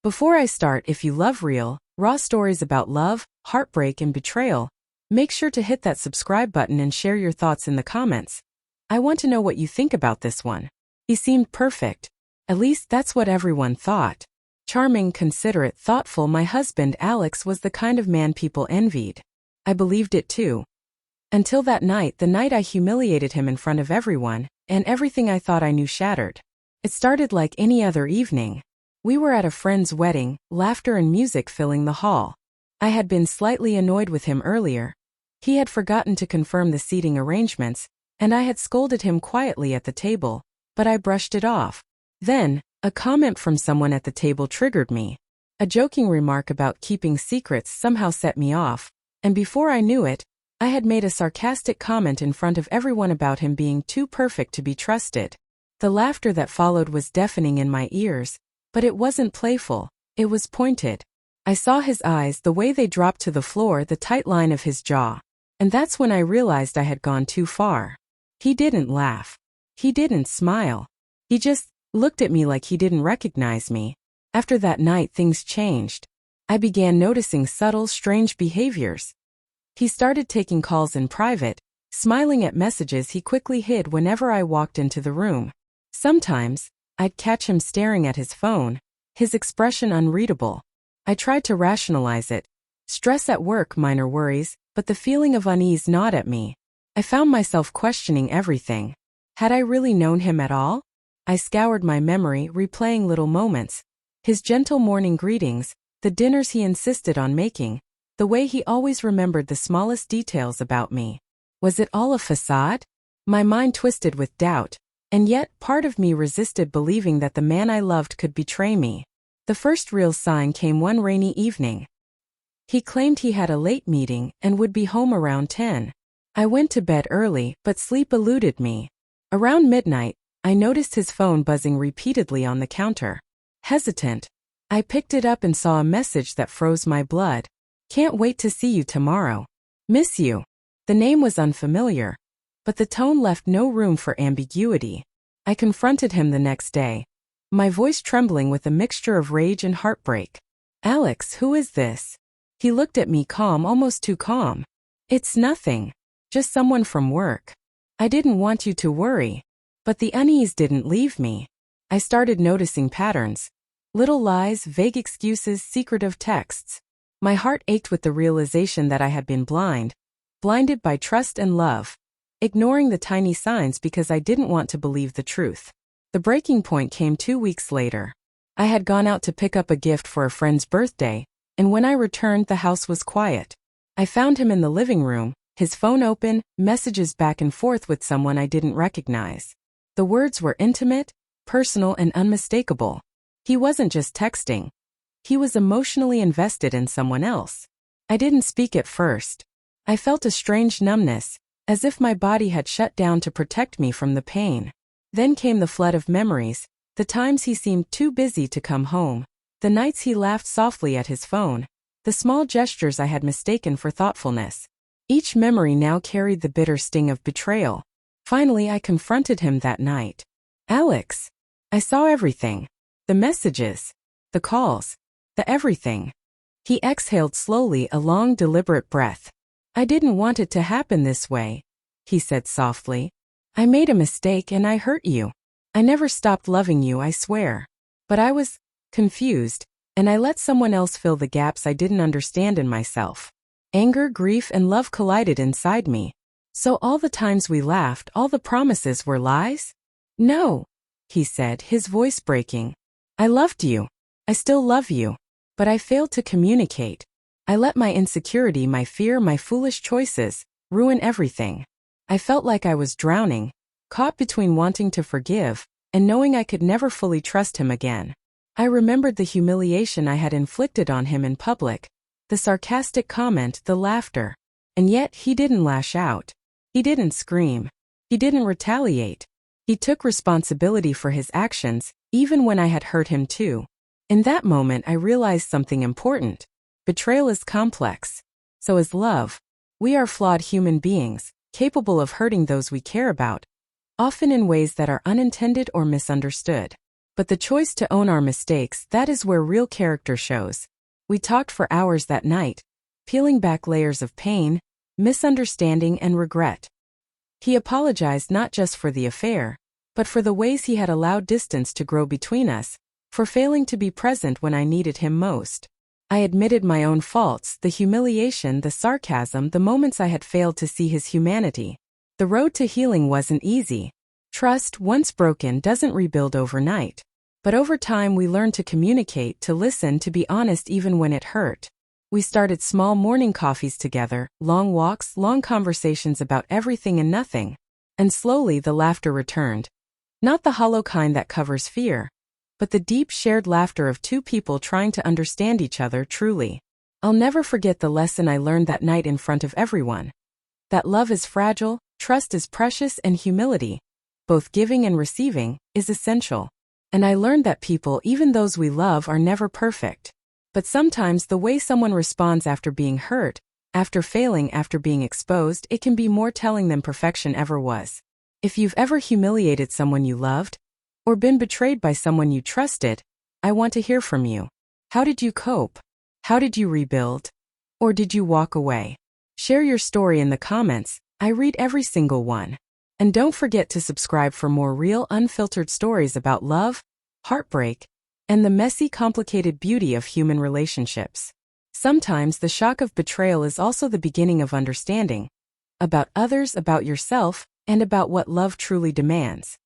Before I start, if you love real, raw stories about love, heartbreak, and betrayal, make sure to hit that subscribe button and share your thoughts in the comments. I want to know what you think about this one. He seemed perfect. At least that's what everyone thought. Charming, considerate, thoughtful, my husband Alex was the kind of man people envied. I believed it too. Until that night, the night I humiliated him in front of everyone, and everything I thought I knew shattered. It started like any other evening. We were at a friend's wedding, laughter and music filling the hall. I had been slightly annoyed with him earlier. He had forgotten to confirm the seating arrangements, and I had scolded him quietly at the table, but I brushed it off. Then, a comment from someone at the table triggered me. A joking remark about keeping secrets somehow set me off, and before I knew it, I had made a sarcastic comment in front of everyone about him being too perfect to be trusted. The laughter that followed was deafening in my ears, but it wasn't playful, it was pointed. I saw his eyes, the way they dropped to the floor, the tight line of his jaw. And that's when I realized I had gone too far. He didn't laugh. He didn't smile. He just looked at me like he didn't recognize me. After that night, things changed. I began noticing subtle, strange behaviors. He started taking calls in private, smiling at messages he quickly hid whenever I walked into the room. Sometimes, I'd catch him staring at his phone, his expression unreadable. I tried to rationalize it. Stress at work, minor worries, but the feeling of unease gnawed at me. I found myself questioning everything. Had I really known him at all? I scoured my memory, replaying little moments. His gentle morning greetings, the dinners he insisted on making, the way he always remembered the smallest details about me. Was it all a facade? My mind twisted with doubt, and yet part of me resisted believing that the man I loved could betray me. The first real sign came one rainy evening. He claimed he had a late meeting and would be home around 10. I went to bed early, but sleep eluded me. Around midnight, I noticed his phone buzzing repeatedly on the counter. Hesitant, I picked it up and saw a message that froze my blood. Can't wait to see you tomorrow. Miss you. The name was unfamiliar, but the tone left no room for ambiguity. I confronted him the next day, my voice trembling with a mixture of rage and heartbreak. Alex, who is this? He looked at me calm, almost too calm. It's nothing. Just someone from work. I didn't want you to worry. But the unease didn't leave me. I started noticing patterns. Little lies, vague excuses, secretive texts. My heart ached with the realization that I had been blinded by trust and love, ignoring the tiny signs because I didn't want to believe the truth. The breaking point came 2 weeks later. I had gone out to pick up a gift for a friend's birthday, and when I returned, the house was quiet. I found him in the living room, his phone open, messages back and forth with someone I didn't recognize. The words were intimate, personal, and unmistakable. He wasn't just texting. He was emotionally invested in someone else. I didn't speak at first. I felt a strange numbness, as if my body had shut down to protect me from the pain. Then came the flood of memories, the times he seemed too busy to come home, the nights he laughed softly at his phone, the small gestures I had mistaken for thoughtfulness. Each memory now carried the bitter sting of betrayal. Finally, I confronted him that night. Alex, I saw everything. The messages, the calls, the everything. He exhaled slowly, a long, deliberate breath. I didn't want it to happen this way, he said softly. I made a mistake and I hurt you. I never stopped loving you, I swear. But I was confused, and I let someone else fill the gaps I didn't understand in myself. Anger, grief, and love collided inside me. So all the times we laughed, all the promises were lies? No, he said, his voice breaking. I loved you. I still love you. But I failed to communicate. I let my insecurity, my fear, my foolish choices ruin everything. I felt like I was drowning, caught between wanting to forgive and knowing I could never fully trust him again. I remembered the humiliation I had inflicted on him in public, the sarcastic comment, the laughter. And yet he didn't lash out. He didn't scream. He didn't retaliate. He took responsibility for his actions, even when I had hurt him too. In that moment, I realized something important. Betrayal is complex. So is love. We are flawed human beings, capable of hurting those we care about, often in ways that are unintended or misunderstood. But the choice to own our mistakes, that is where real character shows. We talked for hours that night, peeling back layers of pain, misunderstanding, and regret. He apologized not just for the affair, but for the ways he had allowed distance to grow between us, for failing to be present when I needed him most. I admitted my own faults, the humiliation, the sarcasm, the moments I had failed to see his humanity. The road to healing wasn't easy. Trust, once broken, doesn't rebuild overnight. But over time we learned to communicate, to listen, to be honest even when it hurt. We started small morning coffees together, long walks, long conversations about everything and nothing. And slowly the laughter returned. Not the hollow kind that covers fear, but the deep shared laughter of two people trying to understand each other truly. I'll never forget the lesson I learned that night in front of everyone. That love is fragile, trust is precious, and humility, both giving and receiving, is essential. And I learned that people, even those we love, are never perfect. But sometimes the way someone responds after being hurt, after failing, after being exposed, it can be more telling than perfection ever was. If you've ever humiliated someone you loved, or been betrayed by someone you trusted, I want to hear from you. How did you cope? How did you rebuild? Or did you walk away? Share your story in the comments. I read every single one. And don't forget to subscribe for more real, unfiltered stories about love, heartbreak, and the messy, complicated beauty of human relationships. Sometimes the shock of betrayal is also the beginning of understanding about others, about yourself, and about what love truly demands.